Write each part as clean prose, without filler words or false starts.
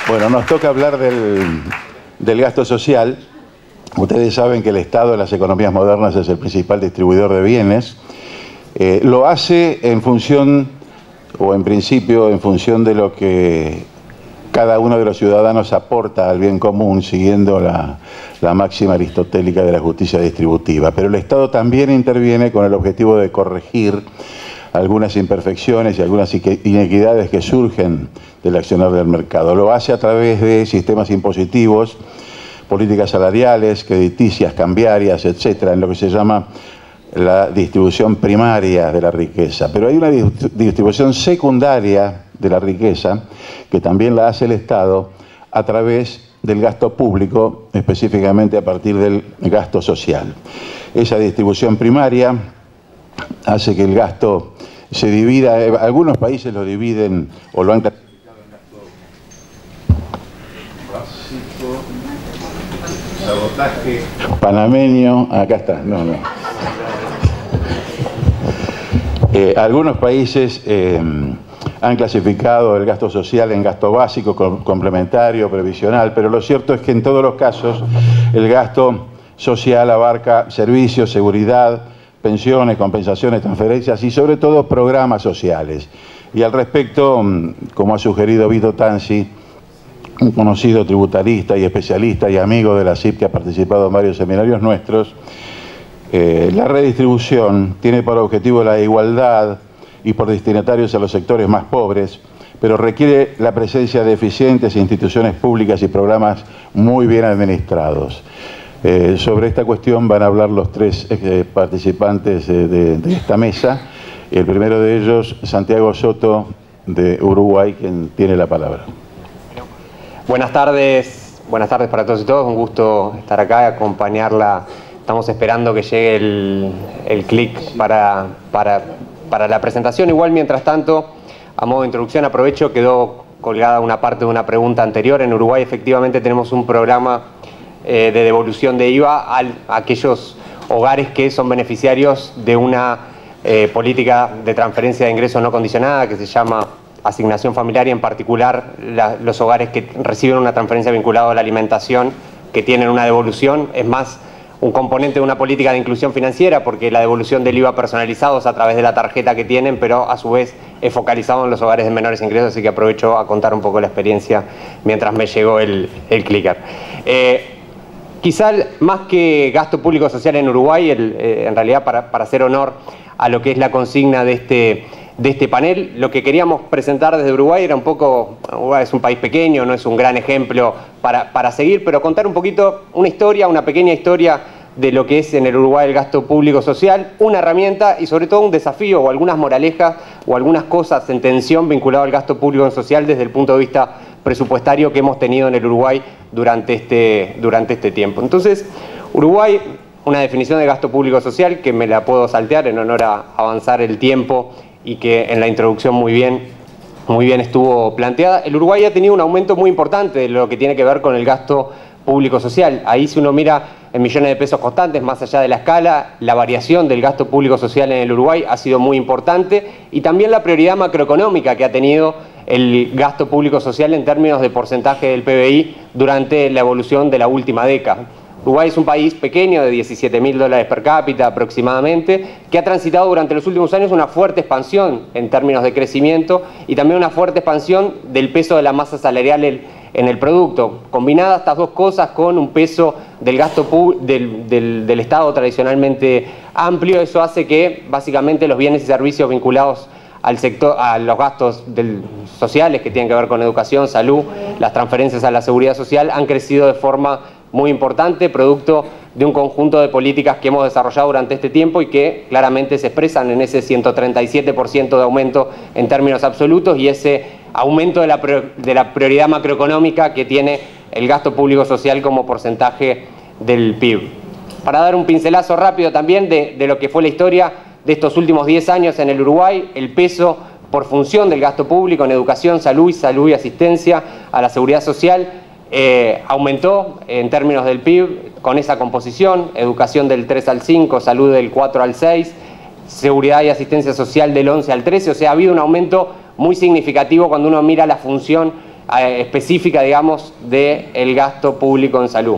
Bueno, nos toca hablar del gasto social. Ustedes saben que el Estado en las economías modernas es el principal distribuidor de bienes. Lo hace en función, o en principio, en función de lo que cada uno de los ciudadanos aporta al bien común, siguiendo la máxima aristotélica de la justicia distributiva. Pero el Estado también interviene con el objetivo de corregir algunas imperfecciones y algunas inequidades que surgen del accionar del mercado. Lo hace a través de sistemas impositivos, políticas salariales, crediticias, cambiarias, etcétera, en lo que se llama la distribución primaria de la riqueza. Pero hay una distribución secundaria de la riqueza que también la hace el Estado a través del gasto público, específicamente a partir del gasto social. Esa distribución primaria hace que el gasto se divida. Algunos países lo dividen o lo han clasificado en gasto básico, sabotaje panameño. Acá está, algunos países han clasificado el gasto social en gasto básico, complementario, previsional, pero lo cierto es que en todos los casos el gasto social abarca servicios, seguridad, pensiones, compensaciones, transferencias y sobre todo programas sociales. Y al respecto, como ha sugerido Vito Tanzi, un conocido tributarista y especialista y amigo de la CIP que ha participado en varios seminarios nuestros, la redistribución tiene por objetivo la igualdad y por destinatarios a los sectores más pobres, pero requiere la presencia de eficientes instituciones públicas y programas muy bien administrados. Sobre esta cuestión van a hablar los tres participantes de esta mesa. El primero de ellos, Santiago Soto, de Uruguay, quien tiene la palabra. Buenas tardes para todos y todas. Un gusto estar acá y acompañarla. Estamos esperando que llegue el clic para la presentación. Igual, mientras tanto, a modo de introducción, aprovecho, quedó colgada una parte de una pregunta anterior. En Uruguay, efectivamente, tenemos un programa de devolución de IVA a aquellos hogares que son beneficiarios de una política de transferencia de ingresos no condicionada que se llama asignación familiar, y en particular los hogares que reciben una transferencia vinculada a la alimentación, que tienen una devolución. Es más un componente de una política de inclusión financiera, porque la devolución del IVA personalizado es a través de la tarjeta que tienen, pero a su vez es focalizado en los hogares de menores ingresos, así que aprovecho a contar un poco la experiencia mientras me llegó el clicker. Quizá más que gasto público social en Uruguay, en realidad para hacer honor a lo que es la consigna de este panel, lo que queríamos presentar desde Uruguay era un poco, Uruguay es un país pequeño, no es un gran ejemplo para seguir, pero contar un poquito una historia, una pequeña historia de lo que es en el Uruguay el gasto público social, una herramienta y sobre todo un desafío o algunas moralejas o algunas cosas en tensión vinculadas al gasto público social desde el punto de vista presupuestario que hemos tenido en el Uruguay durante este tiempo. Entonces, Uruguay, una definición de gasto público social que me la puedo saltear en honor a avanzar el tiempo y que en la introducción muy bien estuvo planteada. El Uruguay ha tenido un aumento muy importante de lo que tiene que ver con el gasto público social. Ahí, si uno mira en millones de pesos constantes, más allá de la escala, la variación del gasto público social en el Uruguay ha sido muy importante, y también la prioridad macroeconómica que ha tenido el gasto público social en términos de porcentaje del PBI durante la evolución de la última década. Uruguay es un país pequeño de $17.000 per cápita aproximadamente, que ha transitado durante los últimos años una fuerte expansión en términos de crecimiento y también una fuerte expansión del peso de la masa salarial en el producto. Combinadas estas dos cosas con un peso del gasto del Estado tradicionalmente amplio, eso hace que básicamente los bienes y servicios vinculados al sector, a los gastos sociales que tienen que ver con educación, salud, las transferencias a la seguridad social han crecido de forma muy importante, producto de un conjunto de políticas que hemos desarrollado durante este tiempo y que claramente se expresan en ese 137% de aumento en términos absolutos y ese aumento de la prioridad macroeconómica que tiene el gasto público social como porcentaje del PIB. Para dar un pincelazo rápido también de lo que fue la historia de estos últimos 10 años en el Uruguay, el peso por función del gasto público en educación, salud y asistencia a la seguridad social aumentó en términos del PIB con esa composición: educación del 3 al 5, salud del 4 al 6, seguridad y asistencia social del 11 al 13, o sea, ha habido un aumento muy significativo cuando uno mira la función específica, digamos, del gasto público en salud.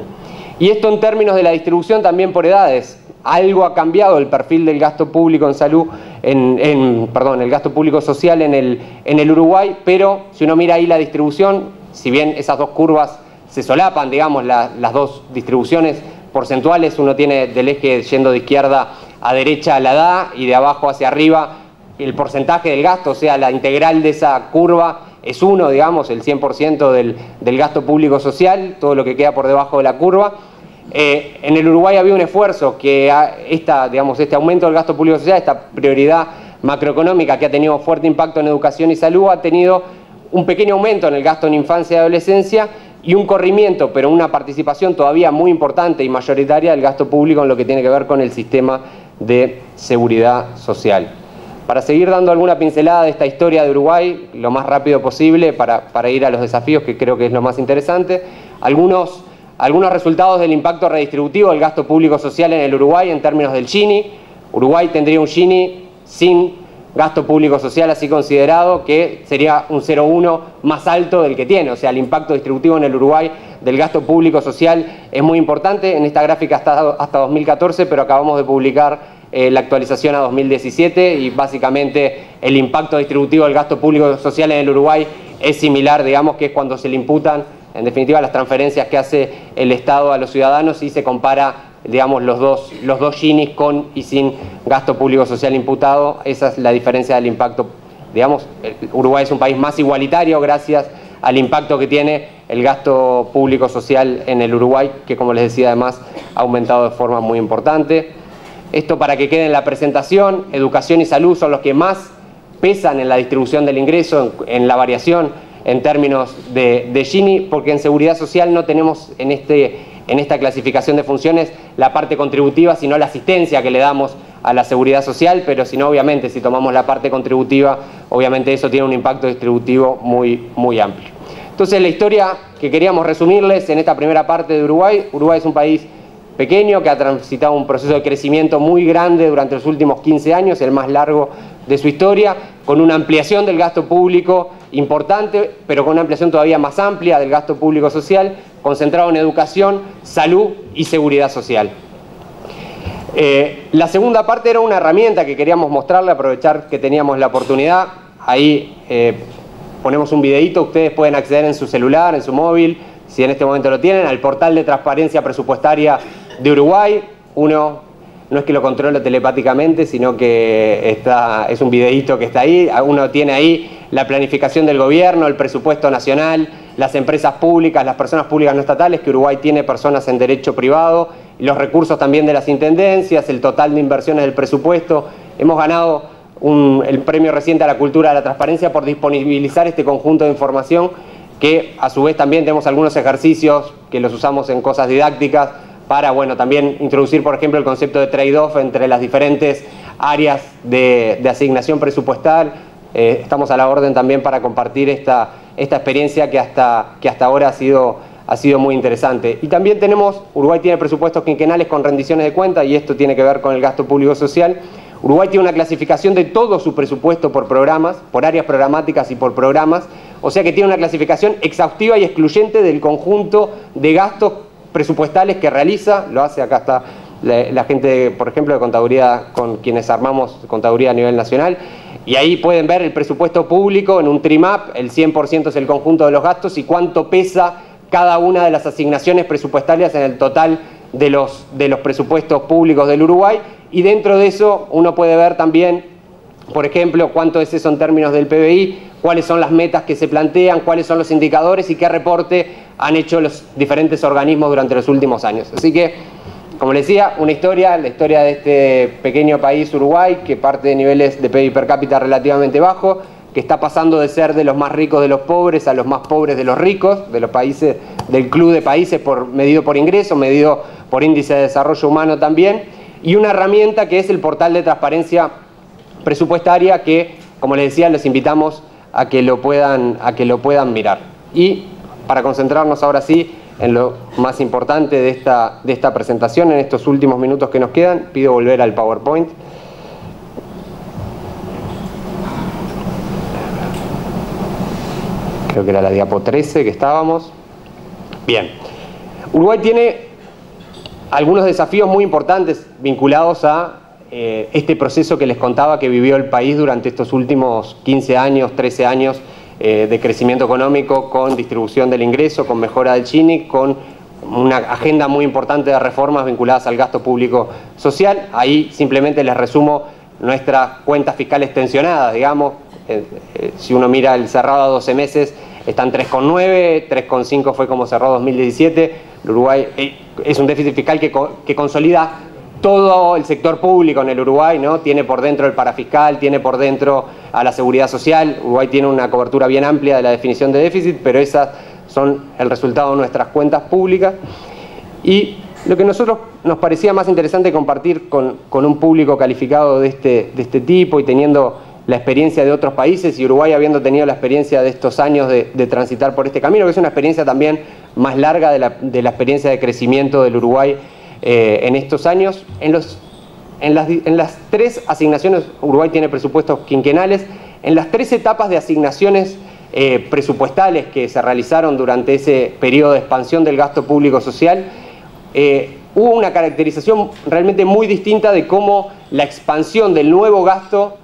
Y esto en términos de la distribución también por edades. Algo ha cambiado el perfil del gasto público en salud, el gasto público social en el Uruguay, pero si uno mira ahí la distribución, si bien esas dos curvas se solapan, digamos, las dos distribuciones porcentuales, uno tiene del eje yendo de izquierda a derecha la edad y de abajo hacia arriba el porcentaje del gasto, o sea, la integral de esa curva es 1, digamos, el 100% del gasto público social, todo lo que queda por debajo de la curva. En el Uruguay había un esfuerzo que este aumento del gasto público social, esta prioridad macroeconómica que ha tenido fuerte impacto en educación y salud, ha tenido un pequeño aumento en el gasto en infancia y adolescencia y un corrimiento, pero una participación todavía muy importante y mayoritaria del gasto público en lo que tiene que ver con el sistema de seguridad social. Para seguir dando alguna pincelada de esta historia de Uruguay, lo más rápido posible, para ir a los desafíos, que creo que es lo más interesante, algunos resultados del impacto redistributivo del gasto público social en el Uruguay en términos del Gini. Uruguay tendría un Gini sin gasto público social así considerado, que sería un 0,1 más alto del que tiene. O sea, el impacto distributivo en el Uruguay del gasto público social es muy importante. En esta gráfica está hasta 2014, pero acabamos de publicar la actualización a 2017 y básicamente el impacto distributivo del gasto público social en el Uruguay es similar, digamos, que es cuando se le imputan, en definitiva, las transferencias que hace el Estado a los ciudadanos y se compara, digamos, los dos Ginis con y sin gasto público social imputado. Esa es la diferencia del impacto. Digamos, Uruguay es un país más igualitario gracias al impacto que tiene el gasto público social en el Uruguay, que, como les decía, además ha aumentado de forma muy importante. Esto para que quede en la presentación, educación y salud son los que más pesan en la distribución del ingreso, en la variación en términos de Gini, porque en seguridad social no tenemos en esta clasificación de funciones la parte contributiva, sino la asistencia que le damos a la seguridad social, pero si no, obviamente, si tomamos la parte contributiva, obviamente eso tiene un impacto distributivo muy, muy amplio. Entonces, la historia que queríamos resumirles en esta primera parte de Uruguay. Uruguay es un país pequeño que ha transitado un proceso de crecimiento muy grande durante los últimos 15 años, el más largo de su historia, con una ampliación del gasto público importante, pero con una ampliación todavía más amplia del gasto público social, concentrado en educación, salud y seguridad social. La segunda parte era una herramienta que queríamos mostrarle, aprovechar que teníamos la oportunidad. Ahí ponemos un videíto, ustedes pueden acceder en su celular, en su móvil, si en este momento lo tienen, al portal de transparencia presupuestaria de Uruguay. Uno no es que lo controle telepáticamente, sino que es un videíto que está ahí. Uno tiene ahí la planificación del gobierno, el presupuesto nacional, las empresas públicas, las personas públicas no estatales, que Uruguay tiene personas en derecho privado, y los recursos también de las intendencias, el total de inversiones del presupuesto. Hemos ganado el premio reciente a la cultura de la transparencia por disponibilizar este conjunto de información, que a su vez también tenemos algunos ejercicios que los usamos en cosas didácticas para, bueno, también introducir, por ejemplo, el concepto de trade-off entre las diferentes áreas de asignación presupuestal. Estamos a la orden también para compartir esta experiencia que hasta ahora ha sido muy interesante. Y también Uruguay tiene presupuestos quinquenales con rendiciones de cuenta, y esto tiene que ver con el gasto público social. Uruguay tiene una clasificación de todo su presupuesto por programas, por áreas programáticas y por programas, o sea que tiene una clasificación exhaustiva y excluyente del conjunto de gastos presupuestales que realiza. Lo hace, acá está la gente, por ejemplo, de contaduría, con quienes armamos contaduría a nivel nacional, y ahí pueden ver el presupuesto público en un trimap, el 100% es el conjunto de los gastos y cuánto pesa cada una de las asignaciones presupuestarias en el total de los presupuestos públicos del Uruguay. Y dentro de eso uno puede ver también, por ejemplo, cuánto es eso en términos del PBI, cuáles son las metas que se plantean, cuáles son los indicadores y qué reporte han hecho los diferentes organismos durante los últimos años. Así que, como les decía, la historia de este pequeño país, Uruguay, que parte de niveles de PBI per cápita relativamente bajos, que está pasando de ser de los más ricos de los pobres a los más pobres de los ricos, de los países, del club de países medido por ingreso, medido por índice de desarrollo humano también, y una herramienta que es el portal de transparencia presupuestaria que, como les decía, los invitamos a que lo puedan mirar. Y para concentrarnos ahora sí en lo más importante de esta presentación, en estos últimos minutos que nos quedan, pido volver al PowerPoint. creo que era la diapo 13 que estábamos. Bien, Uruguay tiene algunos desafíos muy importantes vinculados a este proceso que les contaba que vivió el país durante estos últimos 15 años, 13 años de crecimiento económico, con distribución del ingreso, con mejora del Gini, con una agenda muy importante de reformas vinculadas al gasto público social. Ahí simplemente les resumo nuestras cuentas fiscales tensionadas, digamos. Si uno mira el cerrado a 12 meses, están 3,9, 3,5 fue como cerró 2017. El Uruguay es un déficit fiscal que consolida todo el sector público en el Uruguay, ¿no? Tiene por dentro el parafiscal, tiene por dentro a la seguridad social. Uruguay tiene una cobertura bien amplia de la definición de déficit, pero esas son el resultado de nuestras cuentas públicas. Y lo que a nosotros nos parecía más interesante compartir con un público calificado de este tipo y teniendo la experiencia de otros países, y Uruguay habiendo tenido la experiencia de estos años de transitar por este camino, que es una experiencia también más larga de la experiencia de crecimiento del Uruguay en estos años. En las 3 asignaciones, Uruguay tiene presupuestos quinquenales, en las 3 etapas de asignaciones presupuestales que se realizaron durante ese periodo de expansión del gasto público social, hubo una caracterización realmente muy distinta de cómo la expansión del nuevo gasto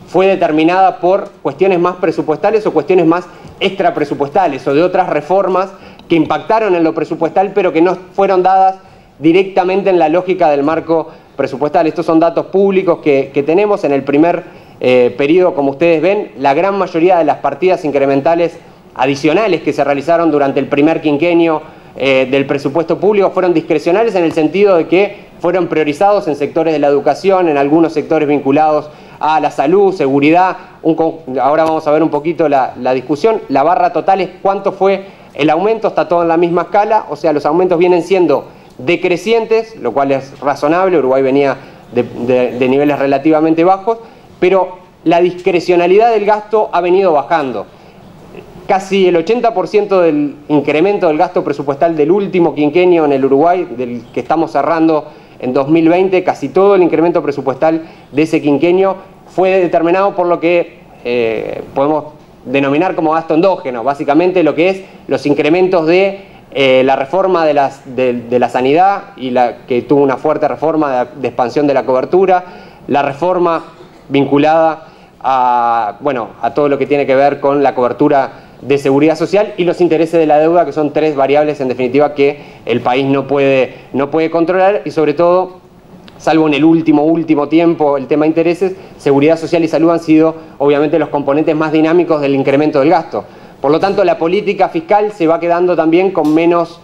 fue determinada por cuestiones más presupuestales o cuestiones más extrapresupuestales o de otras reformas que impactaron en lo presupuestal pero que no fueron dadas directamente en la lógica del marco presupuestal. Estos son datos públicos que tenemos. En el primer periodo, como ustedes ven, la gran mayoría de las partidas incrementales adicionales que se realizaron durante el primer quinquenio del presupuesto público fueron discrecionales en el sentido de que fueron priorizados en sectores de la educación, en algunos sectores vinculados a la salud, seguridad. Ahora vamos a ver un poquito la discusión. La barra total es cuánto fue el aumento, está todo en la misma escala, o sea, los aumentos vienen siendo decrecientes, lo cual es razonable. Uruguay venía de niveles relativamente bajos, pero la discrecionalidad del gasto ha venido bajando. Casi el 80% del incremento del gasto presupuestal del último quinquenio en el Uruguay, del que estamos cerrando en 2020, casi todo el incremento presupuestal de ese quinquenio fue determinado por lo que podemos denominar como gasto endógeno, básicamente lo que es los incrementos de la reforma de la sanidad, y que tuvo una fuerte reforma de expansión de la cobertura, la reforma vinculada a todo lo que tiene que ver con la cobertura de seguridad social y los intereses de la deuda, que son 3 variables en definitiva que el país no puede controlar, y sobre todo, salvo en el último tiempo, el tema de intereses, seguridad social y salud han sido obviamente los componentes más dinámicos del incremento del gasto. Por lo tanto, la política fiscal se va quedando también con menos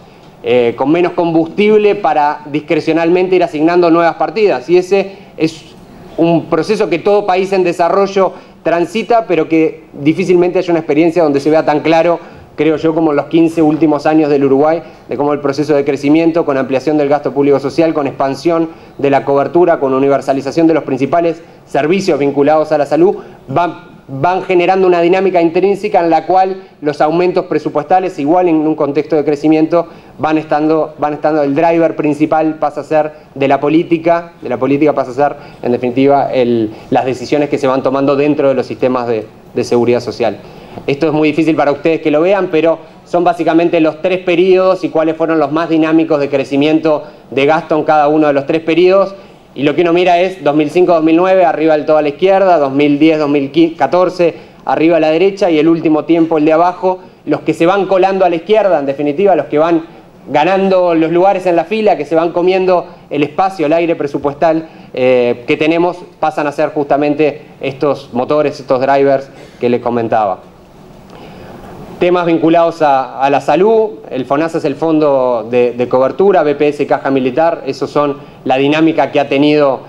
combustible para discrecionalmente ir asignando nuevas partidas, y ese es un proceso que todo país en desarrollo transita, pero que difícilmente haya una experiencia donde se vea tan claro, creo yo, como los 15 últimos años del Uruguay, de cómo el proceso de crecimiento, con ampliación del gasto público social, con expansión de la cobertura, con universalización de los principales servicios vinculados a la salud, van generando una dinámica intrínseca en la cual los aumentos presupuestales, igual en un contexto de crecimiento, van estando el driver principal pasa a ser de la política pasa a ser, en definitiva, las decisiones que se van tomando dentro de los sistemas de seguridad social. Esto es muy difícil para ustedes que lo vean, pero son básicamente los 3 periodos y cuáles fueron los más dinámicos de crecimiento de gasto en cada uno de los 3 periodos. Y lo que uno mira es 2005-2009, arriba del todo a la izquierda, 2010-2014, arriba a la derecha, y el último tiempo, el de abajo, los que se van colando a la izquierda, en definitiva, los que van ganando los lugares en la fila, que se van comiendo el espacio, el aire presupuestal que tenemos, pasan a ser justamente estos motores, estos drivers que les comentaba. Temas vinculados a la salud, el FONASA es el fondo de cobertura, BPS Caja Militar, esos son la dinámica que ha tenido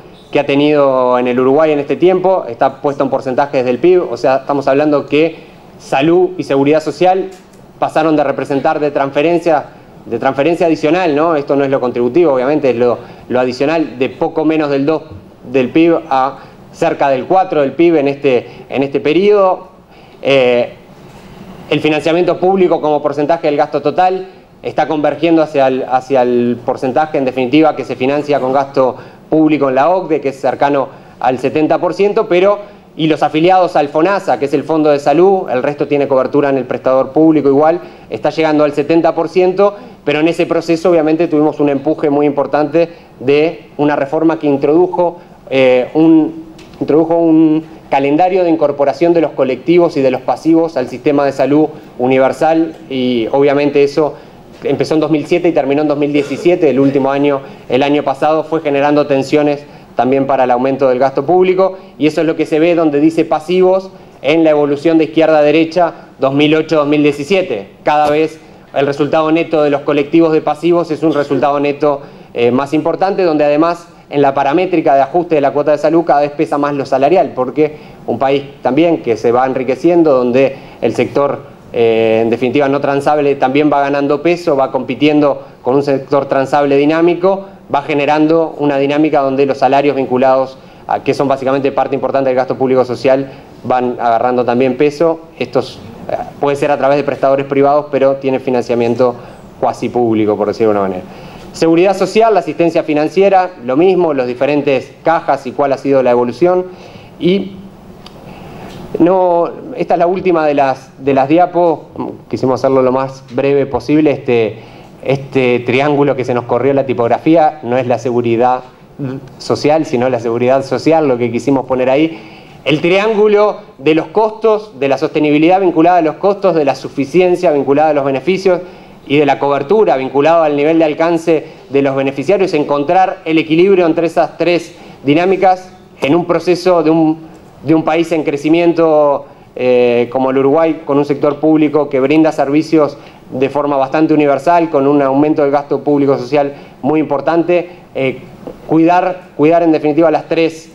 en el Uruguay en este tiempo, está puesto en porcentajes del PIB, o sea, estamos hablando que salud y seguridad social pasaron de representar de transferencia adicional, ¿no? Esto no es lo contributivo, obviamente, es lo adicional, de poco menos del 2 del PIB a cerca del 4 del PIB en este periodo. El financiamiento público como porcentaje del gasto total está convergiendo hacia el porcentaje, en definitiva, que se financia con gasto público en la OCDE, que es cercano al 70%, pero y los afiliados al FONASA, que es el Fondo de Salud, el resto tiene cobertura en el prestador público igual, está llegando al 70%, pero en ese proceso obviamente tuvimos un empuje muy importante de una reforma que introdujo un calendario de incorporación de los colectivos y de los pasivos al sistema de salud universal, y obviamente eso empezó en 2007 y terminó en 2017, el último año, el año pasado, fue generando tensiones también para el aumento del gasto público, y eso es lo que se ve donde dice pasivos en la evolución de izquierda a derecha 2008-2017. Cada vez el resultado neto de los colectivos de pasivos es un resultado neto más importante, donde además en la paramétrica de ajuste de la cuota de salud cada vez pesa más lo salarial, porque un país también que se va enriqueciendo, donde el sector en definitiva no transable también va ganando peso, va compitiendo con un sector transable dinámico, va generando una dinámica donde los salarios vinculados, que son básicamente parte importante del gasto público social, van agarrando también peso. Estos puede ser a través de prestadores privados, pero tiene financiamiento cuasi público, por decirlo de una manera. Seguridad social, la asistencia financiera, lo mismo, los diferentes cajas y cuál ha sido la evolución. Y no, esta es la última de las diapos, quisimos hacerlo lo más breve posible. Este triángulo que se nos corrió en la tipografía no es la seguridad social, sino la seguridad social, lo que quisimos poner ahí. El triángulo de los costos, de la sostenibilidad vinculada a los costos, de la suficiencia vinculada a los beneficios y de la cobertura vinculada al nivel de alcance de los beneficiarios, encontrar el equilibrio entre esas tres dinámicas en un proceso de un país en crecimiento como el Uruguay, con un sector público que brinda servicios de forma bastante universal, con un aumento del gasto público social muy importante. Cuidar en definitiva las tres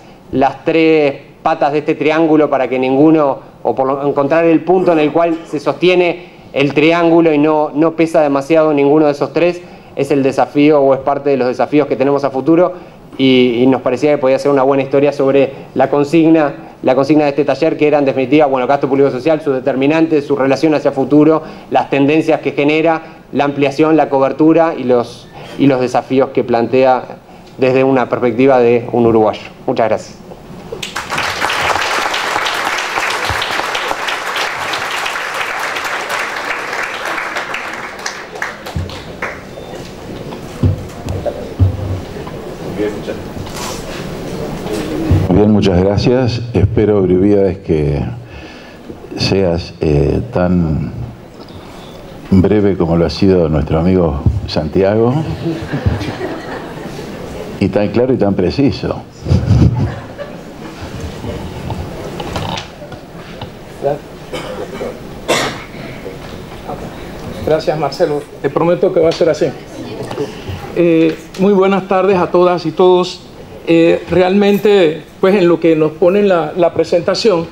patas de este triángulo para que ninguno, encontrar el punto en el cual se sostiene el triángulo y no pesa demasiado ninguno de esos tres, es el desafío o es parte de los desafíos que tenemos a futuro, y nos parecía que podía ser una buena historia sobre la consigna de este taller, que era en definitiva, bueno, gasto público social, sus determinantes, su relación hacia futuro, las tendencias que genera, la ampliación, la cobertura y los desafíos que plantea desde una perspectiva de un uruguayo. Muchas gracias. Bien, muchas gracias. Espero, Brivíades, que seas tan breve como lo ha sido nuestro amigo Santiago, y tan claro y tan preciso. Gracias, Marcelo. Te prometo que va a ser así. Muy buenas tardes a todas y todos. Realmente, pues en lo que nos ponen la presentación,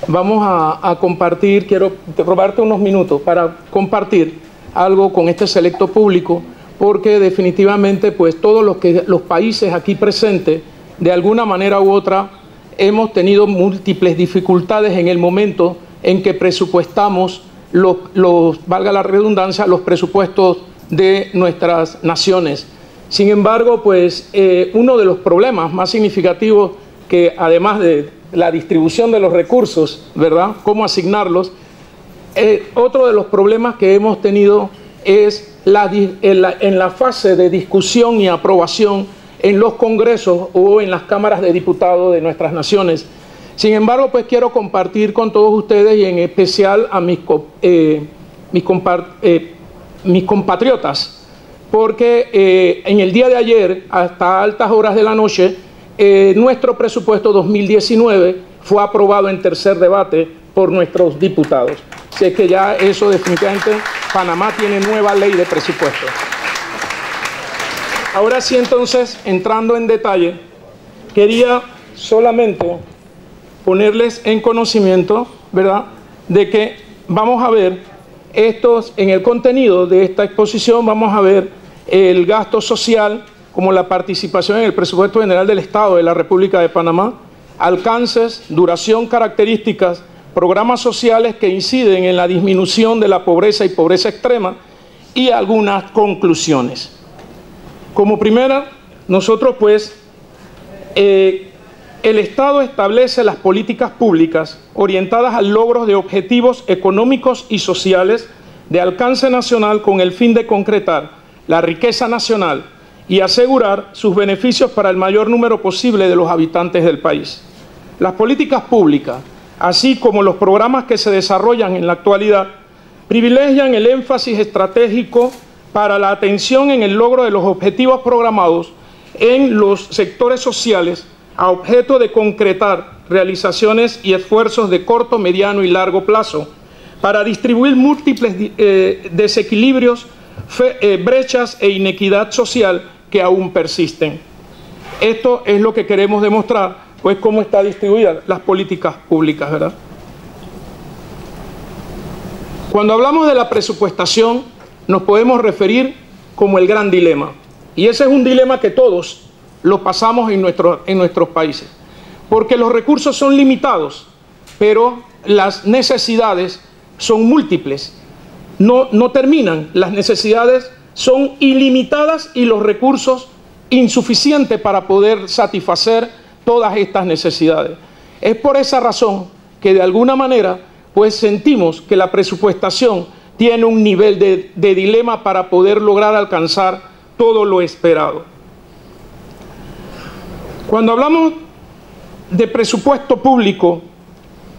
vamos a compartir, quiero robarte unos minutos para compartir algo con este selecto público, porque definitivamente pues todos los países aquí presentes, de alguna manera u otra, hemos tenido múltiples dificultades en el momento en que presupuestamos valga la redundancia, los presupuestos de nuestras naciones. Sin embargo, pues uno de los problemas más significativos, que además de la distribución de los recursos, ¿verdad?, cómo asignarlos, otro de los problemas que hemos tenido es en la fase de discusión y aprobación en los congresos o en las cámaras de diputados de nuestras naciones. Sin embargo, pues quiero compartir con todos ustedes, y en especial a mis compatriotas, porque en el día de ayer, hasta altas horas de la noche, nuestro presupuesto 2019 fue aprobado en tercer debate por nuestros diputados. Así que ya eso definitivamente, Panamá tiene nueva ley de presupuesto. Ahora sí, entonces, entrando en detalle, quería solamente ponerles en conocimiento, ¿verdad?, de que vamos a ver en el contenido de esta exposición, vamos a ver el gasto social como la participación en el presupuesto general del Estado de la República de Panamá, alcances, duración, características, programas sociales que inciden en la disminución de la pobreza y pobreza extrema, y algunas conclusiones. Como primera, nosotros pues el Estado establece las políticas públicas orientadas al logro de objetivos económicos y sociales de alcance nacional con el fin de concretar la riqueza nacional y asegurar sus beneficios para el mayor número posible de los habitantes del país. Las políticas públicas, así como los programas que se desarrollan en la actualidad, privilegian el énfasis estratégico para la atención en el logro de los objetivos programados en los sectores sociales a objeto de concretar realizaciones y esfuerzos de corto, mediano y largo plazo para distribuir múltiples desequilibrios, brechas e inequidad social que aún persisten. Esto es lo que queremos demostrar, pues cómo están distribuidas las políticas públicas, ¿verdad? Cuando hablamos de la presupuestación, nos podemos referir como el gran dilema. Y ese es un dilema que todos lo pasamos en nuestros países. Porque los recursos son limitados, pero las necesidades son múltiples. No terminan, las necesidades son ilimitadas y los recursos insuficientes para poder satisfacer todas estas necesidades. Es por esa razón que de alguna manera pues sentimos que la presupuestación tiene un nivel de dilema para poder lograr alcanzar todo lo esperado. Cuando hablamos de presupuesto público,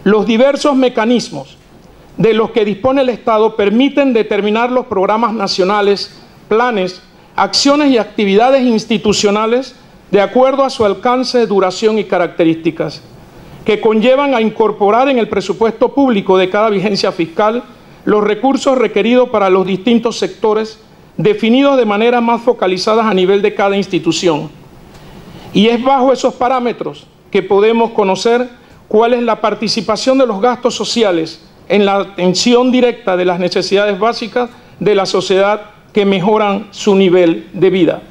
los diversos mecanismos de los que dispone el Estado permiten determinar los programas nacionales, planes, acciones y actividades institucionales de acuerdo a su alcance, duración y características, que conllevan a incorporar en el presupuesto público de cada vigencia fiscal los recursos requeridos para los distintos sectores, definidos de manera más focalizadas a nivel de cada institución. Y es bajo esos parámetros que podemos conocer cuál es la participación de los gastos sociales en la atención directa de las necesidades básicas de la sociedad que mejoran su nivel de vida.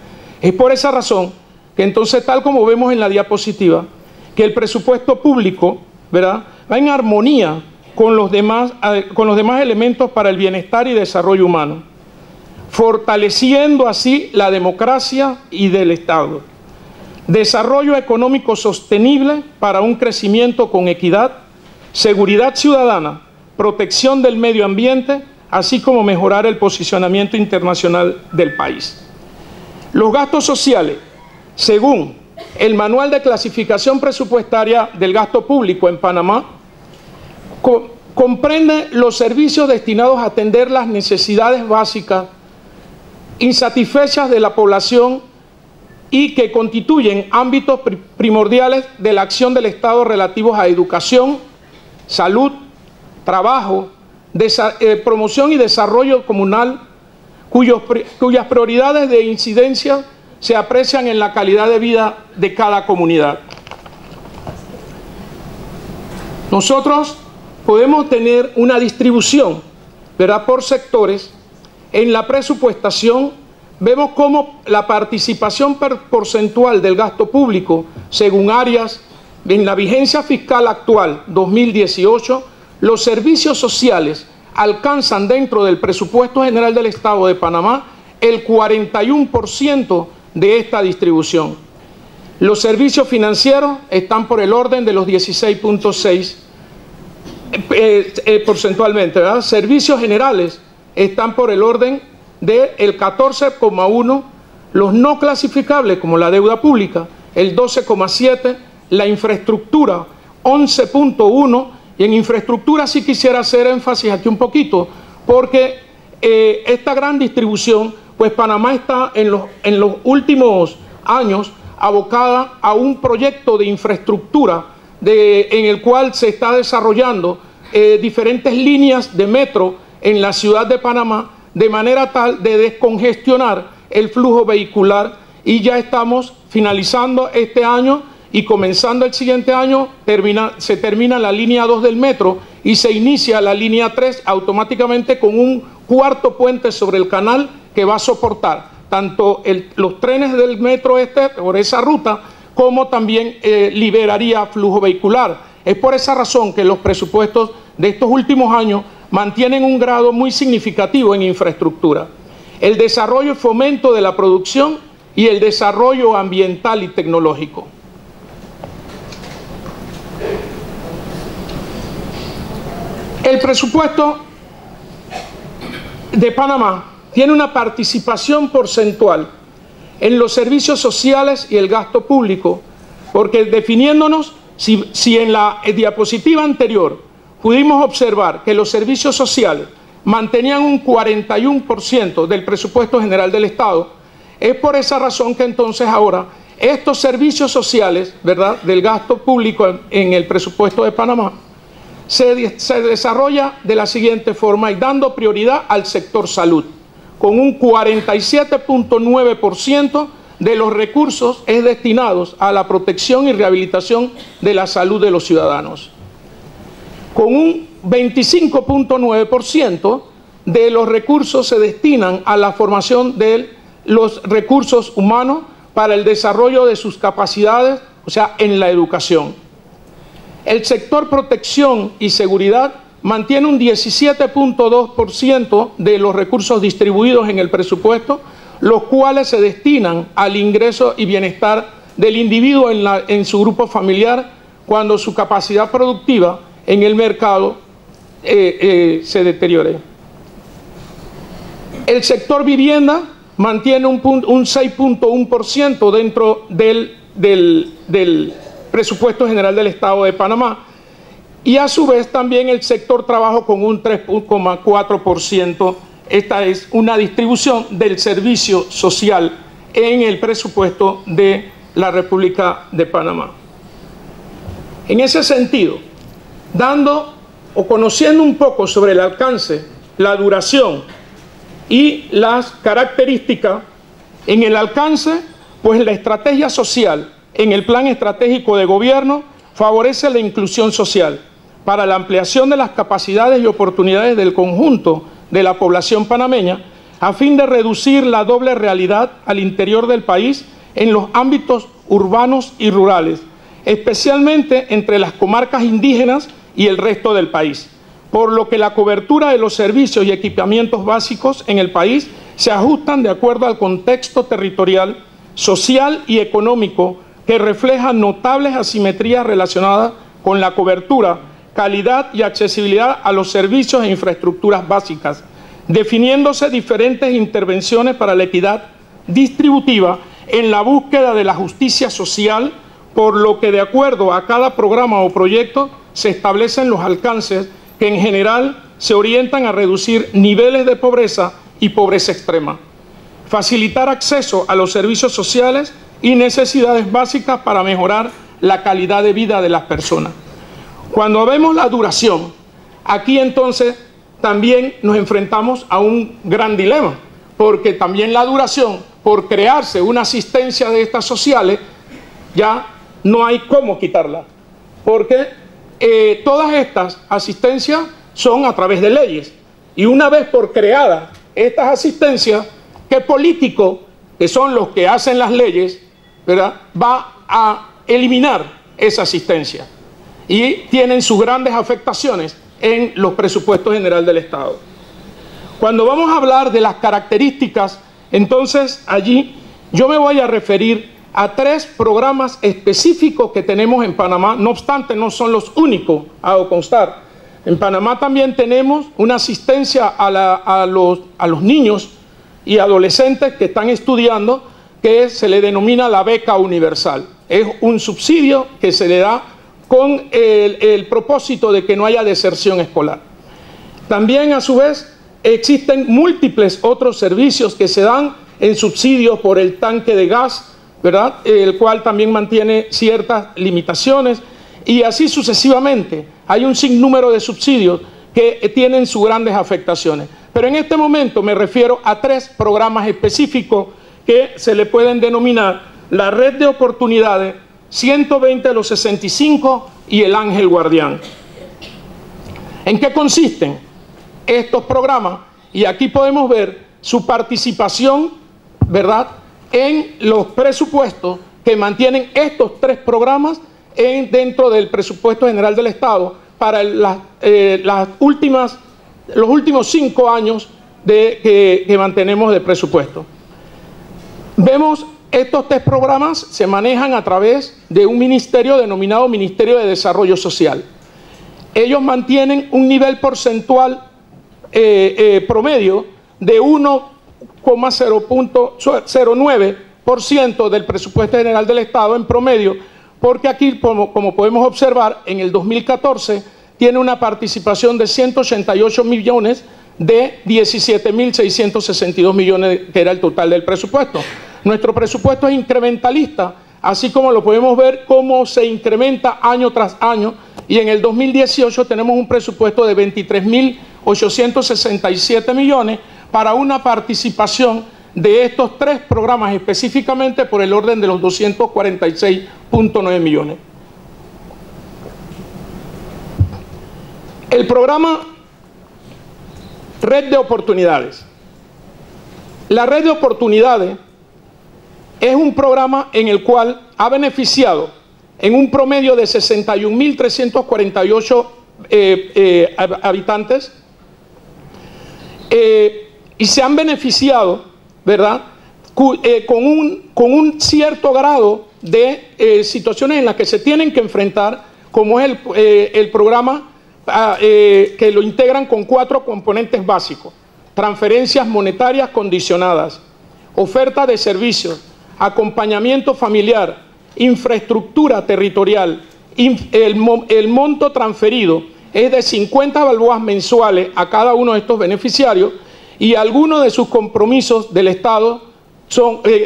Es por esa razón que entonces, tal como vemos en la diapositiva, que el presupuesto público, ¿verdad?, va en armonía con los demás elementos para el bienestar y desarrollo humano, fortaleciendo así la democracia y del Estado. Desarrollo económico sostenible para un crecimiento con equidad, seguridad ciudadana, protección del medio ambiente, así como mejorar el posicionamiento internacional del país. Los gastos sociales, según el Manual de Clasificación Presupuestaria del Gasto Público en Panamá, comprende los servicios destinados a atender las necesidades básicas insatisfechas de la población y que constituyen ámbitos primordiales de la acción del Estado relativos a educación, salud, trabajo, promoción y desarrollo comunal, cuyas prioridades de incidencia se aprecian en la calidad de vida de cada comunidad. Nosotros podemos tener una distribución, ¿verdad?, por sectores. En la presupuestación vemos cómo la participación porcentual del gasto público, según áreas, en la vigencia fiscal actual 2018, los servicios sociales alcanzan dentro del presupuesto general del Estado de Panamá el 41% de esta distribución. Los servicios financieros están por el orden de los 16.6% porcentualmente, ¿verdad? Servicios generales están por el orden del 14,1%, los no clasificables como la deuda pública, el 12,7%, la infraestructura 11,1%, y en infraestructura sí quisiera hacer énfasis aquí un poquito, porque esta gran distribución, pues Panamá está en los últimos años abocada a un proyecto de infraestructura en el cual se está desarrollando diferentes líneas de metro en la ciudad de Panamá, de manera tal de descongestionar el flujo vehicular, y ya estamos finalizando este año y comenzando el siguiente año se termina la línea 2 del metro y se inicia la línea 3 automáticamente con un cuarto puente sobre el canal que va a soportar tanto los trenes del metro por esa ruta, como también liberaría flujo vehicular. Es por esa razón que los presupuestos de estos últimos años mantienen un grado muy significativo en infraestructura. El desarrollo y fomento de la producción y el desarrollo ambiental y tecnológico. El presupuesto de Panamá tiene una participación porcentual en los servicios sociales y el gasto público, porque definiéndonos, si en la diapositiva anterior pudimos observar que los servicios sociales mantenían un 41% del presupuesto general del Estado, es por esa razón que entonces ahora estos servicios sociales, ¿verdad?, del gasto público en el presupuesto de Panamá se desarrolla de la siguiente forma, y dando prioridad al sector salud, con un 47.9% de los recursos es destinados a la protección y rehabilitación de la salud de los ciudadanos. Con un 25.9% de los recursos se destinan a la formación de los recursos humanos para el desarrollo de sus capacidades, o sea, en la educación. El sector protección y seguridad mantiene un 17.2% de los recursos distribuidos en el presupuesto, los cuales se destinan al ingreso y bienestar del individuo en su grupo familiar cuando su capacidad productiva en el mercado se deteriore. El sector vivienda mantiene un 6.1% dentro del presupuesto general del Estado de Panamá, y a su vez también el sector trabajo con un 3.4%. Esta es una distribución del servicio social en el presupuesto de la República de Panamá. En ese sentido, dando o conociendo un poco sobre el alcance, la duración y las características, en el alcance, pues la estrategia social en el Plan Estratégico de Gobierno favorece la inclusión social para la ampliación de las capacidades y oportunidades del conjunto de la población panameña, a fin de reducir la doble realidad al interior del país en los ámbitos urbanos y rurales, especialmente entre las comarcas indígenas y el resto del país, por lo que la cobertura de los servicios y equipamientos básicos en el país se ajustan de acuerdo al contexto territorial, social y económico que refleja notables asimetrías relacionadas con la cobertura, calidad y accesibilidad a los servicios e infraestructuras básicas, definiéndose diferentes intervenciones para la equidad distributiva en la búsqueda de la justicia social, por lo que de acuerdo a cada programa o proyecto se establecen los alcances que en general se orientan a reducir niveles de pobreza y pobreza extrema, facilitar acceso a los servicios sociales y necesidades básicas para mejorar la calidad de vida de las personas. Cuando vemos la duración, aquí entonces también nos enfrentamos a un gran dilema, porque también la duración, por crearse una asistencia de estas sociales, ya no hay cómo quitarla, porque todas estas asistencias son a través de leyes, y una vez por creadas estas asistencias, ¿qué político, que son los que hacen las leyes, ¿verdad?, va a eliminar esa asistencia? Y tienen sus grandes afectaciones en los presupuestos generales del Estado. Cuando vamos a hablar de las características, entonces allí yo me voy a referir a 3 programas específicos que tenemos en Panamá. No obstante, no son los únicos, hago constar. En Panamá también tenemos una asistencia a los niños y adolescentes que están estudiando, que se le denomina la beca universal. Es un subsidio que se le da con el propósito de que no haya deserción escolar. También, a su vez, existen múltiples otros servicios que se dan en subsidio por el tanque de gas, ¿verdad?, el cual también mantiene ciertas limitaciones, y así sucesivamente. Hay un sinnúmero de subsidios que tienen sus grandes afectaciones. Pero en este momento me refiero a 3 programas específicos que se le pueden denominar la Red de Oportunidades, 120 de los 65 y el Ángel Guardián. ¿En qué consisten estos programas? Y aquí podemos ver su participación, ¿verdad?, en los presupuestos que mantienen estos 3 programas dentro del presupuesto general del Estado para los últimos 5 años que mantenemos de presupuesto. Vemos estos 3 programas se manejan a través de un ministerio denominado Ministerio de Desarrollo Social. ellos mantienen un nivel porcentual promedio de 1,09% del presupuesto general del Estado en promedio, porque aquí, como podemos observar, en el 2014 tiene una participación de 188 millones de 17.662 millones, que era el total del presupuesto. Nuestro presupuesto es incrementalista, así como lo podemos ver cómo se incrementa año tras año, y en el 2018 tenemos un presupuesto de 23.867 millones para una participación de estos tres programas específicamente por el orden de los 246.9 millones. El programa Red de Oportunidades. La Red de Oportunidades es un programa en el cual ha beneficiado en un promedio de 61.348 habitantes y se han beneficiado, ¿verdad?, con un cierto grado de situaciones en las que se tienen que enfrentar, como es el programa que lo integran con 4 componentes básicos: transferencias monetarias condicionadas, oferta de servicios, acompañamiento familiar, infraestructura territorial. El monto transferido es de 50 balboas mensuales a cada uno de estos beneficiarios, y algunos de sus compromisos del Estado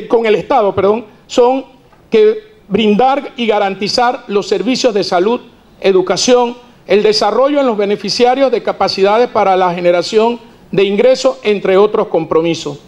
con el Estado son que brindar y garantizar los servicios de salud, educación, el desarrollo en los beneficiarios de capacidades para la generación de ingresos, entre otros compromisos.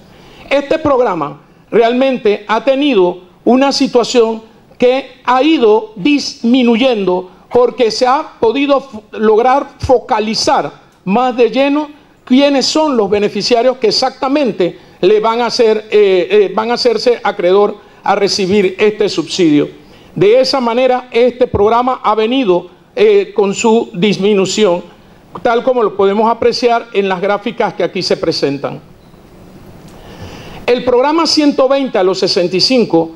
Este programa realmente ha tenido una situación que ha ido disminuyendo porque se ha podido lograr focalizar más de lleno quiénes son los beneficiarios que exactamente le van a hacerse acreedor a recibir este subsidio. De esa manera, este programa ha venido con su disminución, tal como lo podemos apreciar en las gráficas que aquí se presentan. El programa 120 a los 65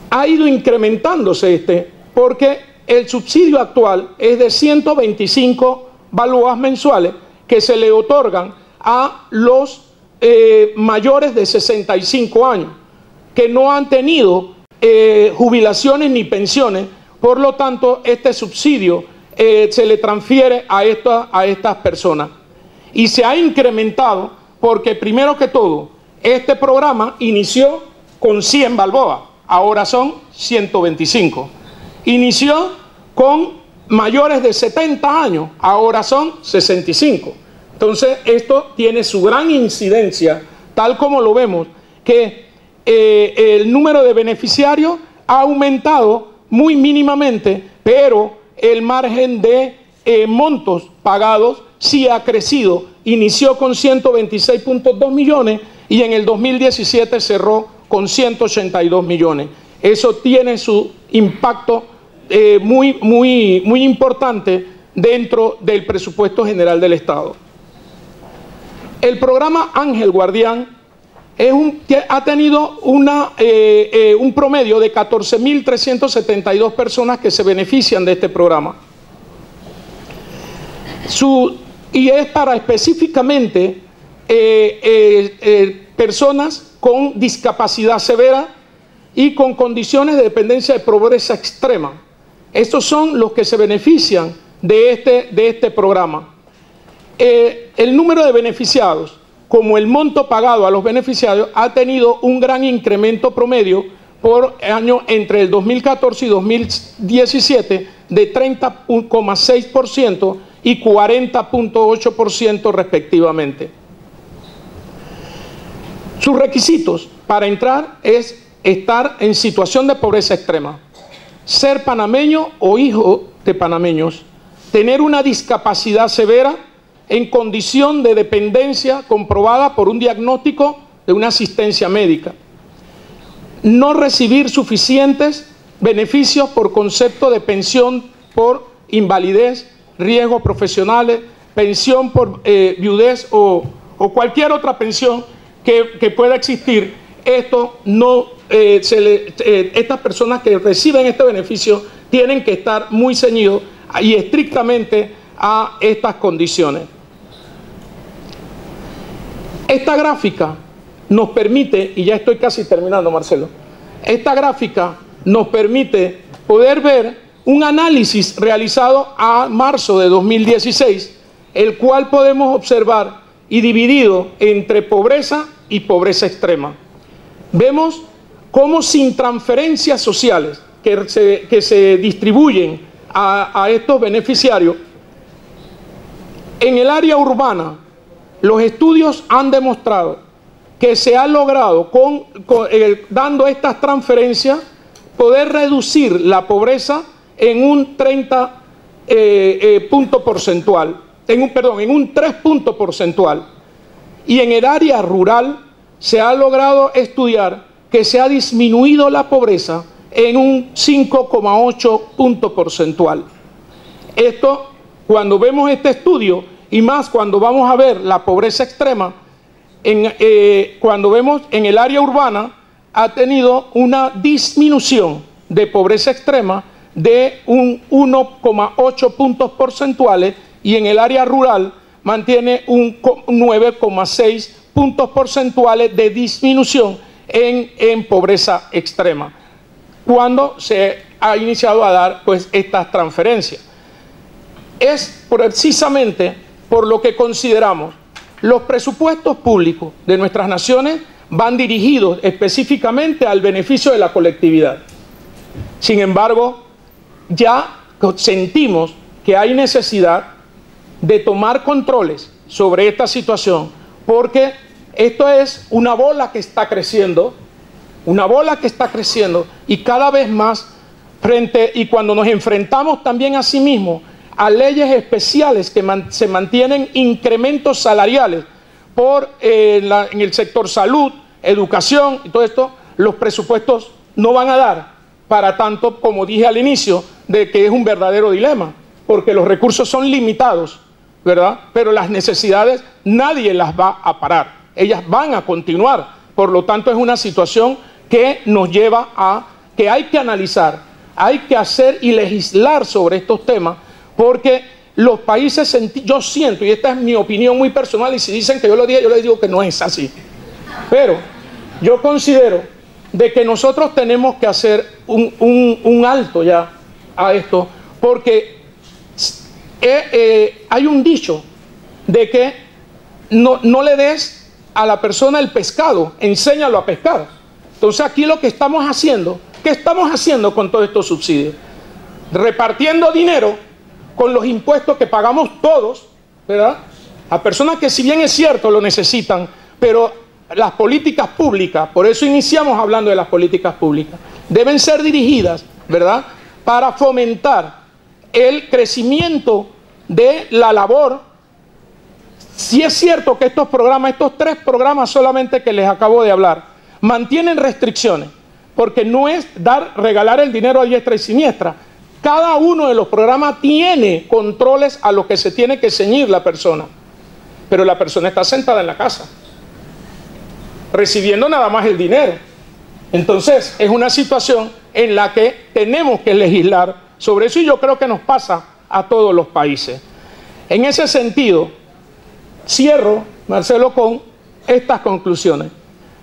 ha ido incrementándose porque el subsidio actual es de 125 balboas mensuales que se le otorgan a los mayores de 65 años, que no han tenido jubilaciones ni pensiones. Por lo tanto, este subsidio se le transfiere a estas personas. Y se ha incrementado porque, primero que todo, este programa inició con 100 balboas, ahora son 125. Inició con mayores de 70 años, ahora son 65. Entonces, esto tiene su gran incidencia, tal como lo vemos, que el número de beneficiarios ha aumentado muy mínimamente, pero el margen de montos pagados sí ha crecido. Inició con 126.2 millones y en el 2017 cerró con 182 millones. Eso tiene su impacto muy importante dentro del presupuesto general del Estado. El programa Ángel Guardián ha tenido un promedio de 14.372 personas que se benefician de este programa. Y es para específicamente personas con discapacidad severa y con condiciones de dependencia de pobreza extrema. Estos son los que se benefician de este programa. El número de beneficiados, como el monto pagado a los beneficiarios, ha tenido un gran incremento promedio por año entre el 2014 y 2017 de 30,6% y 40,8% respectivamente. Sus requisitos para entrar es estar en situación de pobreza extrema, ser panameño o hijo de panameños, tener una discapacidad severa en condición de dependencia comprobada por un diagnóstico de una asistencia médica, no recibir suficientes beneficios por concepto de pensión por invalidez, riesgos profesionales, pensión por viudez o cualquier otra pensión que pueda existir. Estas personas que reciben este beneficio tienen que estar muy ceñidos y estrictamente a estas condiciones. Esta gráfica nos permite, y ya estoy casi terminando, Marcelo, esta gráfica nos permite poder ver un análisis realizado a marzo de 2016, el cual podemos observar y dividido entre pobreza y pobreza extrema. Vemos cómo sin transferencias sociales que se distribuyen a estos beneficiarios, en el área urbana, los estudios han demostrado que se ha logrado, dando estas transferencias, poder reducir la pobreza en un 30 punto porcentual, en un 3 puntos porcentual. Y en el área rural se ha logrado estudiar que se ha disminuido la pobreza en un 5,8 punto porcentual. Esto, cuando vemos este estudio, y más cuando vamos a ver la pobreza extrema, cuando vemos en el área urbana, ha tenido una disminución de pobreza extrema de un 1,8 puntos porcentuales, y en el área rural mantiene un 9,6 puntos porcentuales de disminución en pobreza extrema, cuando se ha iniciado a dar pues estas transferencias. Es precisamente por lo que consideramos los presupuestos públicos de nuestras naciones van dirigidos específicamente al beneficio de la colectividad. Sin embargo, ya sentimos que hay necesidad de tomar controles sobre esta situación, porque esto es una bola que está creciendo, y cada vez más y cuando nos enfrentamos también a sí mismos a leyes especiales que se mantienen incrementos salariales en el sector salud, educación y todo esto, los presupuestos no van a dar para tanto, como dije al inicio, de que es un verdadero dilema, porque los recursos son limitados, ¿verdad? Pero las necesidades nadie las va a parar, ellas van a continuar. Por lo tanto, es una situación que nos lleva a que hay que analizar, hay que hacer y legislar sobre estos temas, porque los países, yo siento, y esta es mi opinión muy personal, y si dicen que yo lo dije, yo les digo que no es así, pero yo considero de que nosotros tenemos que hacer un alto ya a esto, porque hay un dicho de que no le des a la persona el pescado, enséñalo a pescar. Entonces aquí lo que estamos haciendo, ¿qué estamos haciendo con todos estos subsidios? Repartiendo dinero con los impuestos que pagamos todos, ¿verdad? A personas que, si bien es cierto, lo necesitan, pero las políticas públicas, por eso iniciamos hablando de las políticas públicas, deben ser dirigidas, ¿verdad?, para fomentar el crecimiento de la labor. Si es cierto que estos tres programas solamente que les acabo de hablar, mantienen restricciones, porque no es regalar el dinero a diestra y siniestra. Cada uno de los programas tiene controles a los que se tiene que ceñir la persona, pero la persona está sentada en la casa, recibiendo nada más el dinero. Entonces, es una situación en la que tenemos que legislar sobre eso, y yo creo que nos pasa a todos los países. En ese sentido, cierro, Marcelo, con estas conclusiones.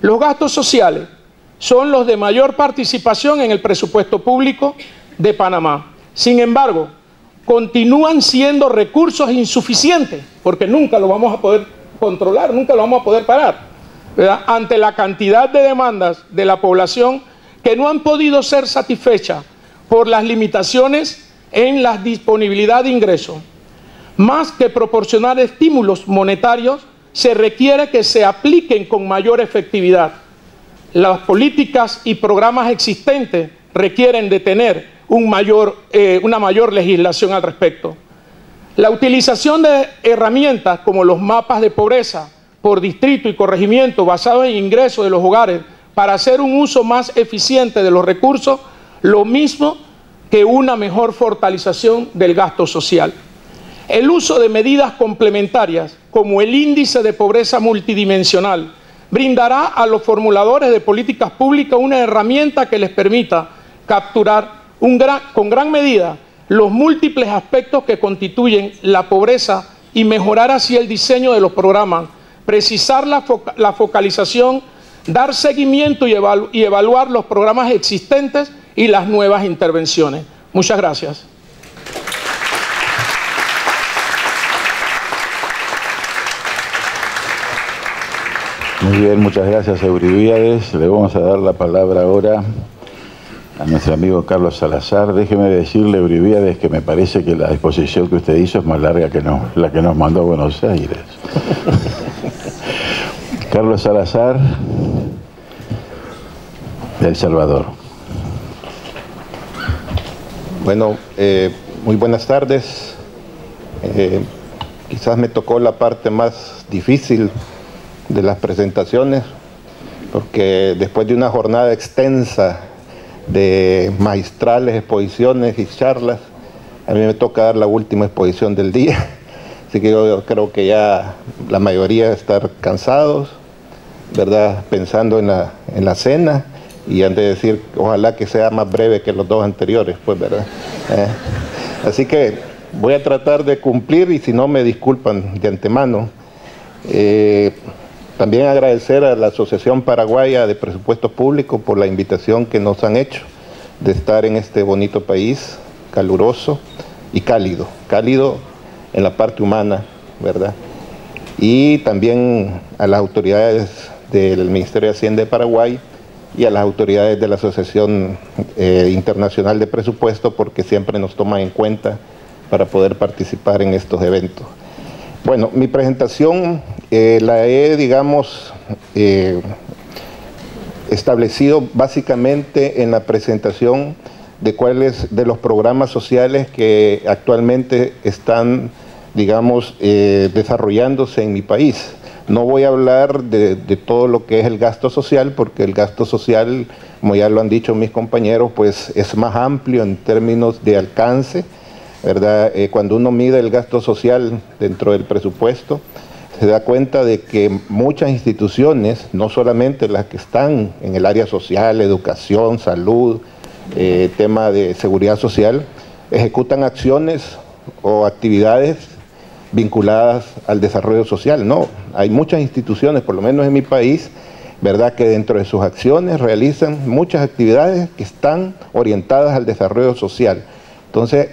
Los gastos sociales son los de mayor participación en el presupuesto público de Panamá. Sin embargo, continúan siendo recursos insuficientes, porque nunca lo vamos a poder controlar, nunca lo vamos a poder parar, ¿verdad?, ante la cantidad de demandas de la población que no han podido ser satisfechas por las limitaciones en la disponibilidad de ingresos. Más que proporcionar estímulos monetarios, se requiere que se apliquen con mayor efectividad. Las políticas y programas existentes requieren de tener una mayor legislación al respecto. La utilización de herramientas como los mapas de pobreza por distrito y corregimiento basados en ingresos de los hogares para hacer un uso más eficiente de los recursos, lo mismo que una mejor fortalecización del gasto social. El uso de medidas complementarias como el índice de pobreza multidimensional brindará a los formuladores de políticas públicas una herramienta que les permita capturar con gran medida los múltiples aspectos que constituyen la pobreza y mejorar así el diseño de los programas, precisar la focalización, dar seguimiento y evaluar los programas existentes y las nuevas intervenciones. Muchas gracias. Muy bien, muchas gracias, Euríbiades. Le vamos a dar la palabra ahora a nuestro amigo Carlos Salazar. Déjeme decirle, Euríbiades, que me parece que la exposición que usted hizo es más larga que la que nos mandó a Buenos Aires. Carlos Salazar, de El Salvador. Bueno, muy buenas tardes. Quizás me tocó la parte más difícil de las presentaciones, porque después de una jornada extensa de magistrales exposiciones y charlas, a mí me toca dar la última exposición del día, así que yo creo que ya la mayoría estar cansados, ¿verdad? Pensando en la cena, y han de decir, ojalá que sea más breve que los dos anteriores, pues, ¿verdad? Así que voy a tratar de cumplir, y si no me disculpan de antemano. También agradecer a la Asociación Paraguaya de Presupuestos Públicos por la invitación que nos han hecho de estar en este bonito país, caluroso y cálido en la parte humana, ¿verdad? Y también a las autoridades del Ministerio de Hacienda de Paraguay y a las autoridades de la Asociación Internacional de Presupuestos, porque siempre nos toman en cuenta para poder participar en estos eventos. Bueno, mi presentación la he, digamos, establecido básicamente en la presentación de cuáles de los programas sociales que actualmente están, digamos, desarrollándose en mi país. No voy a hablar de todo lo que es el gasto social, porque el gasto social, como ya lo han dicho mis compañeros, pues es más amplio en términos de alcance, ¿verdad? Cuando uno mide el gasto social dentro del presupuesto, se da cuenta de que muchas instituciones, no solamente las que están en el área social, educación, salud, tema de seguridad social, ejecutan acciones o actividades vinculadas al desarrollo social. No, hay muchas instituciones, por lo menos en mi país, ¿verdad?, que dentro de sus acciones realizan muchas actividades que están orientadas al desarrollo social. Entonces,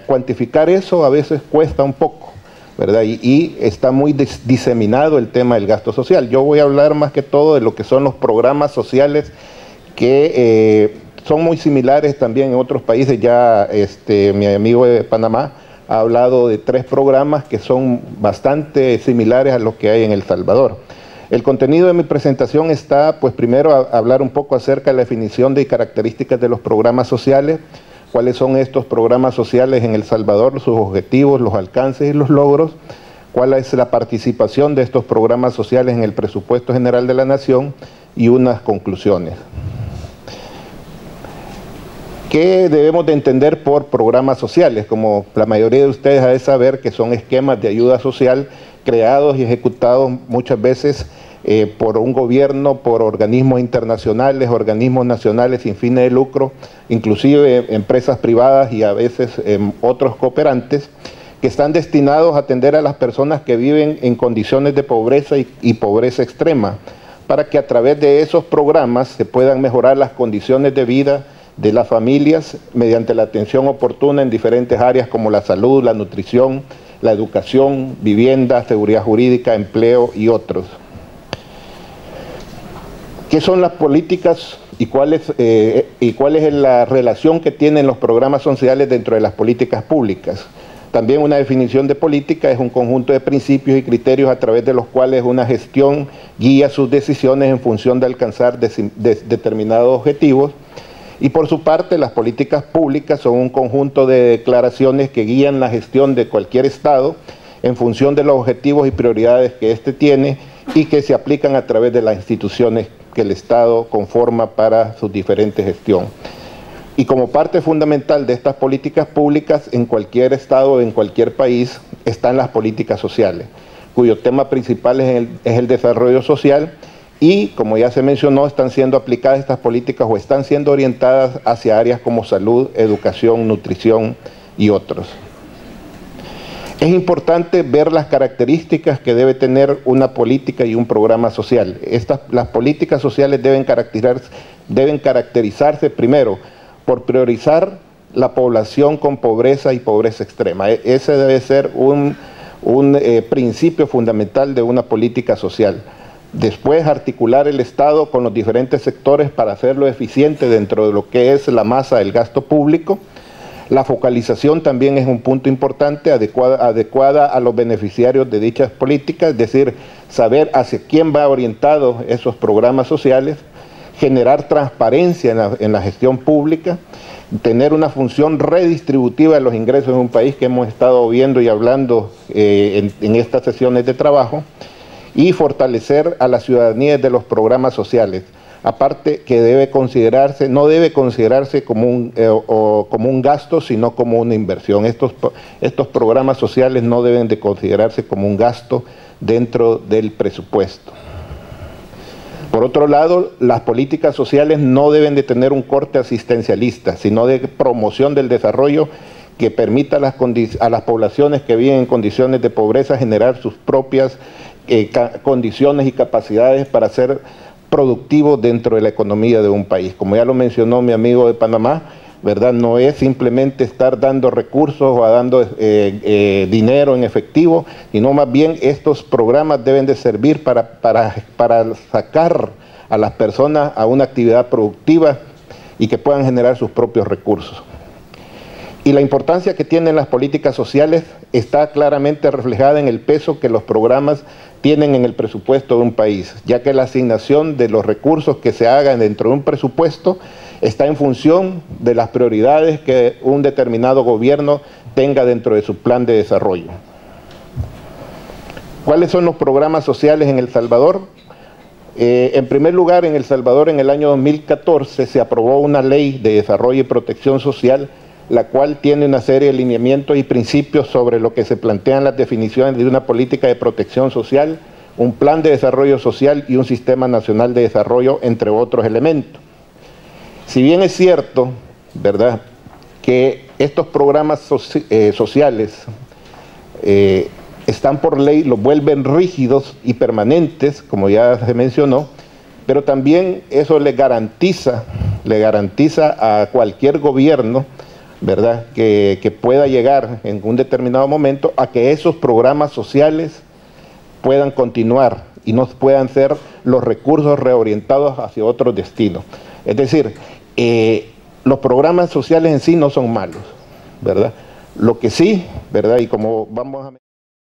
cuantificar eso a veces cuesta un poco, ¿verdad? Y está muy diseminado el tema del gasto social. Yo voy a hablar más que todo de lo que son los programas sociales que son muy similares también en otros países. Ya mi amigo de Panamá ha hablado de 3 programas que son bastante similares a los que hay en El Salvador. El contenido de mi presentación está, pues primero, a hablar un poco acerca de la definición de características de los programas sociales, cuáles son estos programas sociales en El Salvador, sus objetivos, los alcances y los logros, cuál es la participación de estos programas sociales en el presupuesto general de la Nación y unas conclusiones. ¿Qué debemos de entender por programas sociales? Como la mayoría de ustedes ha de saber, que son esquemas de ayuda social creados y ejecutados muchas veces por un gobierno, por organismos internacionales, organismos nacionales sin fines de lucro, inclusive empresas privadas y a veces otros cooperantes, que están destinados a atender a las personas que viven en condiciones de pobreza y pobreza extrema, para que a través de esos programas se puedan mejorar las condiciones de vida de las familias mediante la atención oportuna en diferentes áreas como la salud, la nutrición, la educación, vivienda, seguridad jurídica, empleo y otros. ¿Qué son las políticas y cuál es la relación que tienen los programas sociales dentro de las políticas públicas? También una definición de política es un conjunto de principios y criterios a través de los cuales una gestión guía sus decisiones en función de alcanzar determinados objetivos. Y por su parte, las políticas públicas son un conjunto de declaraciones que guían la gestión de cualquier Estado en función de los objetivos y prioridades que éste tiene y que se aplican a través de las instituciones que el Estado conforma para su diferente gestión. Y como parte fundamental de estas políticas públicas, en cualquier Estado, en cualquier país, están las políticas sociales, cuyo tema principal es el desarrollo social. Y, como ya se mencionó, están siendo aplicadas estas políticas o están siendo orientadas hacia áreas como salud, educación, nutrición y otros. Es importante ver las características que debe tener una política y un programa social. Las políticas sociales deben caracterizarse primero por priorizar la población con pobreza y pobreza extrema. Ese debe ser un principio fundamental de una política social. Después, articular el Estado con los diferentes sectores para hacerlo eficiente dentro de lo que es la masa del gasto público. La focalización también es un punto importante, adecuada a los beneficiarios de dichas políticas, es decir, saber hacia quién va orientado esos programas sociales, generar transparencia en la gestión pública, tener una función redistributiva de los ingresos en un país que hemos estado viendo y hablando en estas sesiones de trabajo, y fortalecer a la ciudadanía de los programas sociales. Aparte que no debe considerarse como un gasto, sino como una inversión. Estos programas sociales no deben de considerarse como un gasto dentro del presupuesto. Por otro lado, las políticas sociales no deben de tener un corte asistencialista, sino de promoción del desarrollo que permita a las poblaciones que viven en condiciones de pobreza generar sus propias condiciones y capacidades para ser productivos dentro de la economía de un país. Como ya lo mencionó mi amigo de Panamá, ¿verdad? No es simplemente estar dando recursos o dando dinero en efectivo, sino más bien estos programas deben de servir para sacar a las personas a una actividad productiva y que puedan generar sus propios recursos. Y la importancia que tienen las políticas sociales está claramente reflejada en el peso que los programas tienen en el presupuesto de un país, ya que la asignación de los recursos que se hagan dentro de un presupuesto está en función de las prioridades que un determinado gobierno tenga dentro de su plan de desarrollo. ¿Cuáles son los programas sociales en El Salvador? En primer lugar, en El Salvador en el año 2014 se aprobó una ley de desarrollo y protección social, la cual tiene una serie de lineamientos y principios sobre lo que se plantean las definiciones de una política de protección social, un plan de desarrollo social y un sistema nacional de desarrollo, entre otros elementos. Si bien es cierto, ¿verdad?, que estos programas sociales están por ley, los vuelven rígidos y permanentes, como ya se mencionó, pero también eso le garantiza a cualquier gobierno, ¿verdad?, que pueda llegar en un determinado momento a que esos programas sociales puedan continuar y no puedan ser los recursos reorientados hacia otros destinos. Es decir, los programas sociales en sí no son malos, ¿verdad? Lo que sí, ¿verdad?, y como vamos a